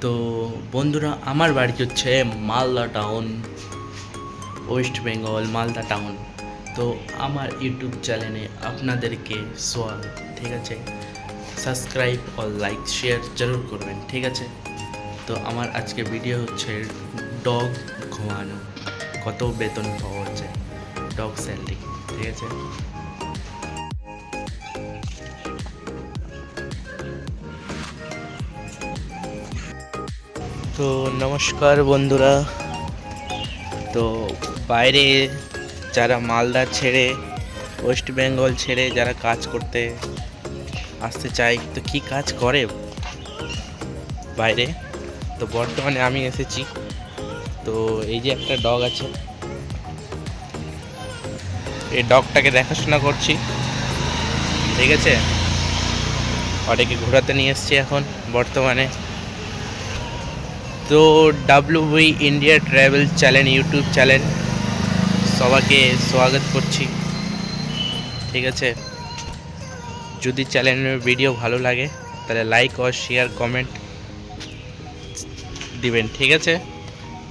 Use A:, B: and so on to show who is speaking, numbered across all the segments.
A: তো বন্ধুরা, আমার বাড়ি হচ্ছে Malda town, West Bengal, Malda town. তো আমার ইউটিউব চ্যানেলে আপনাদেরকে স্বাগত। ঠিক আছে, সাবস্ক্রাইব ও লাইক শেয়ার জরুর করবেন। ঠিক আছে, তো আমার আজকে ভিডিও হচ্ছে ডগ ঘুমানো, কত বেতন পাওয়া যায় ডগ স্যালারি। ঠিক আছে, তো নমস্কার বন্ধুরা। তো বাইরে যারা মালদা ছেড়ে, ওয়েস্ট বেঙ্গল ছেড়ে যারা কাজ করতে আসতে চায়, তো কি কাজ করে বাইরে, তো বর্তমানে আমি এসেছি। তো এই যে একটা ডগ আছে, এই ডগটাকে দেখাশোনা করছি। ঠিক আছে, অনেকে ঘোরাতে নিয়ে এসছি এখন বর্তমানে। তো WB India travel channel, YouTube channel, সবাইকে স্বাগত করছি। ঠিক আছে, যদি চ্যানেলের ভিডিও ভালো লাগে তাহলে লাইক ও শেয়ার কমেন্ট দিবেন। ঠিক আছে,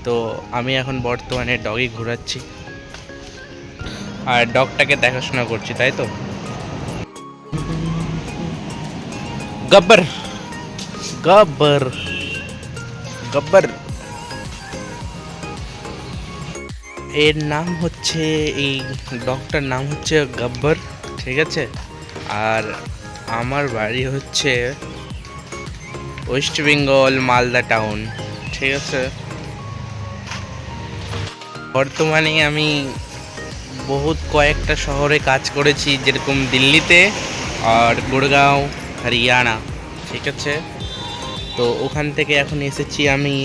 A: তো আমি এখন বর্তমানে ডগই ঘোরাচ্ছি আর ডগটাকে দেখাশোনা করছি, তাই তো। গব্বর গব্বর গব্বর, এর নাম হচ্ছে, এই ডগটার নাম হচ্ছে গব্বর। ঠিক আছে, আর আমার বাড়ি হচ্ছে ওয়েস্ট বেঙ্গল, মালদা টাউন। ঠিক আছে, বর্তমানে আমি বহুত কয়েকটা শহরে কাজ করেছি, যেরকম দিল্লিতে আর গুড়গাঁও, হরিয়ানা। ঠিক আছে, তো ওখান থেকে এখন এসেছি আমি,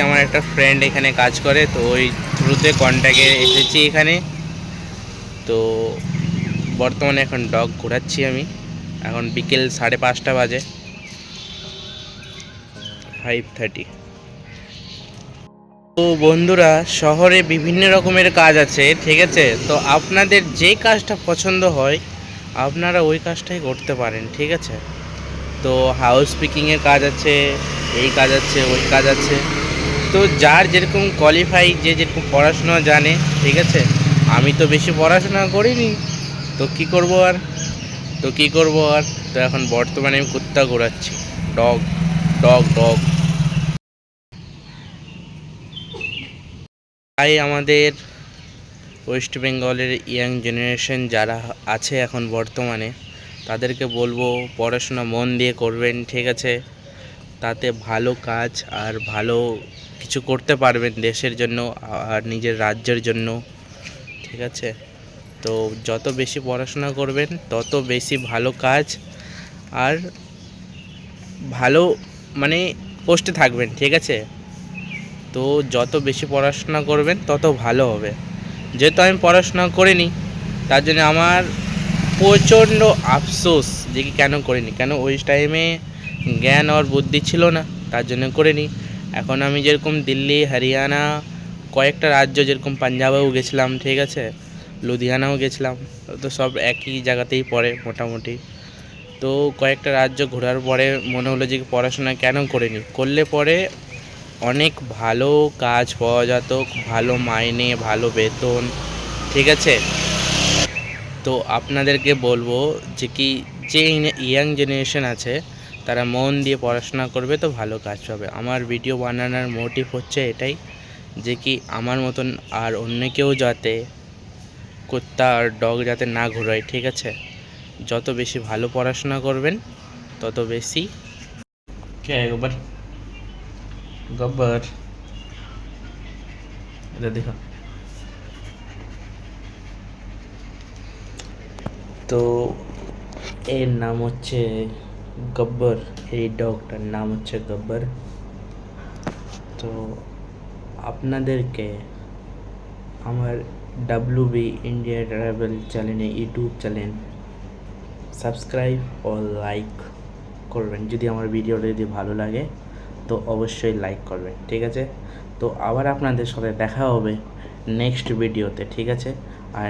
A: আমার একটা ফ্রেন্ড এখানে কাজ করে, তো ওই থ্রুতে কন্ট্যাক্টে এসেছি এখানে। তো বর্তমানে এখন ডগ ঘোরাচ্ছি আমি। এখন বিকেল 5:30 বাজে, 5:30। তো বন্ধুরা, শহরে বিভিন্ন রকমের কাজ আছে। ঠিক আছে, তো আপনাদের যে কাজটা পছন্দ হয় আপনারা ওই কাজটাই করতে পারেন। ঠিক আছে, তো হাউস পিকিংয়ের কাজ আছে, এই কাজ আছে, ওই কাজ আছে। তো যার যেরকম কোয়ালিফাই, যে যেরকম পড়াশোনা জানে। ঠিক আছে, আমি তো বেশি পড়াশোনা করিনি, তো কি করব আর, তো এখন বর্তমানে আমি কুত্তা ঘোরাচ্ছি, ডগ ডগ ডগ। তাই আমাদের ওয়েস্ট বেঙ্গলের ইয়াং জেনারেশন যারা আছে এখন বর্তমানে, তাদেরকে বলবো পড়াশোনা মন দিয়ে করবেন। ঠিক আছে, তাতে ভালো কাজ আর ভালো কিছু করতে পারবেন দেশের জন্য আর নিজের রাজ্যের জন্য। ঠিক আছে, তো যত বেশি পড়াশোনা করবেন তত বেশি ভালো কাজ আর ভালো, মানে পোস্টে থাকবেন। ঠিক আছে, তো যত বেশি পড়াশোনা করবেন তত ভালো হবে। যেহেতু আমি পড়াশোনা করিনি, তার জন্য আমার প্রচণ্ড আফসোস যে কি কেন করিনি, কেন ওই টাইমে জ্ঞান আর বুদ্ধি ছিল না, তার জন্য করিনি। এখন আমি যেরকম দিল্লি, হরিয়ানা, কয়েকটা রাজ্য, যেরকম পাঞ্জাবেও গেছিলাম। ঠিক আছে, লুধিয়ানাও গেছিলাম, তো সব একই জায়গাতেই পড়ে মোটামুটি। তো কয়েকটা রাজ্য ঘোরার পরে মনে হলো যে পড়াশোনা কেন করিনি, করলে পরে অনেক ভালো কাজ পাওয়া যেত, ভালো মাইনে, ভালো বেতন। ঠিক আছে, তো আপনাদেরকে বলবো যে কি, যে ইয়াং জেনারেশন আছে তারা মন দিয়ে পড়াশোনা করবে তো ভালো কাজ পাবে। আমার ভিডিও বানানোর মোটিভ হচ্ছে এটাই, যে কি আমার মতন আর অন্য কেউ যাতে কুত্তা আর ডগ যাতে না ঘোরায়। ঠিক আছে, যত বেশি ভালো পড়াশোনা করবেন তত বেশি। কে গব্বর গব্বর, এটা দেখো। তো এর নাম হচ্ছে গব্বর, এই ডগটার নাম হচ্ছে গব্বর। তো আপনাদেরকে আমার ডাব্লিউবি ইন্ডিয়া ট্রাভেল চ্যানেলে, ইউটিউব চ্যানেল, সাবস্ক্রাইব ও লাইক করবেন। যদি আমার ভিডিওটা যদি ভালো লাগে তো অবশ্যই লাইক করবেন। ঠিক আছে, তো আবার আপনাদের সাথে দেখা হবে নেক্সট ভিডিওতে। ঠিক আছে, আর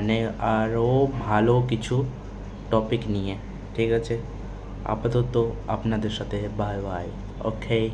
A: আরও ভালো কিছু টপিক নিয়ে। ঠিক আছে, আপাতত আপনাদের সাথে বাই বাই। ওকে।